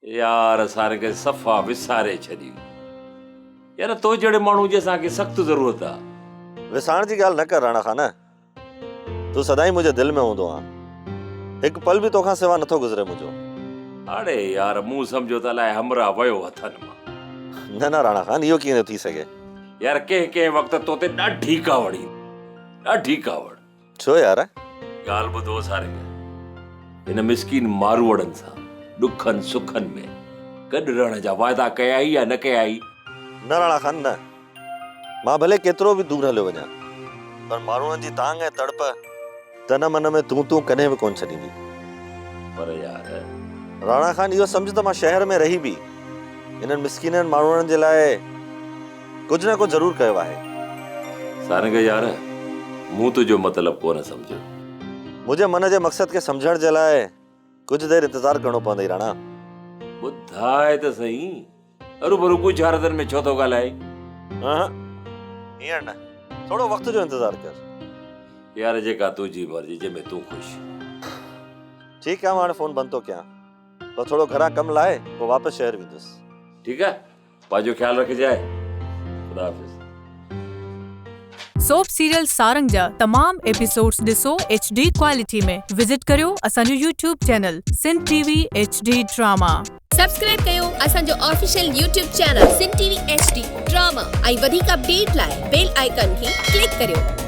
यार असांखे सफ़ा विसारे छॾी। यार तो जहिड़े माण्हू जी असांखे सख़्तु ज़रूरत आहे। विसारण जी ॻाल्हि न कर राणा खान, तूं सदाईं मुंहिंजे दिलि में हूंदो आहे। हिकु पल बि तोखां सिवा नथो गुज़रे मुंहिंजो। अड़े यार मूं सम्झो त अलाए हमरा वियो हथनि मां। न न राणा खान, इहो कीअं थी सघे? यार कंहिं कंहिं वक़्तु तो ते ॾाढी कावड़ ईंदी, ॾाढी कावड़। छो यार? ॻाल्हि ॿुधो सारिंग, हिन मिसकीन मारूअड़नि सां ॾुखनि सुखनि में गॾु रहण जा वाइदा कया ई या न कया ई? न राणा खान न, मां भले केतिरो बि दूर हलियो वञा, पर माण्हुनि जी तांग ऐं तड़प तन मन में तूं तूं कॾहिं बि कोन छॾींदी। पर यार राणा खान, इहो सम्झ त मां शहर में रही बि इन्हनि मिसकीननि माण्हुनि जे लाइ कुझु न कुझु ज़रूरु कयो आहे। सारिंग यार, मूं तुंहिंजो मतिलबु कोन सम्झो। मुंहिंजे मन जे मक़सद खे सम्झण जे लाइ कुझु देरि इंतज़ारु करिणो पवंदई राणा। ॿुधाए त सही, हरूभरू गुजारतनि में छो थो ॻाल्हाए? हींअर न, थोरो वक़्त जो इंतज़ारु कर। यार जेका तुंहिंजी मर्ज़ी, जंहिंमें तूं ख़ुशि। ठीकु आहे, मां हाणे फ़ोन बंदि थो कयां, पर थोरो घरां कमु लाइ पोइ वापसि शहर वेंदुसि। ठीकु आहे, पंहिंजो ख़्यालु रखिजांइ। ख़ुदा हाफ़िज़। सोप सीरियल सारंग जा तमाम एपिसोड्स ॾिसो HD क्वालिटी में। विजिट करियो असांजो YouTube channel Sindh TV HD drama. Subscribe कयो असांजो official YouTube channel Sindh TV HD drama ऐं वधीक अपडेट लाइ बेल आइकन खे क्लिक करियो।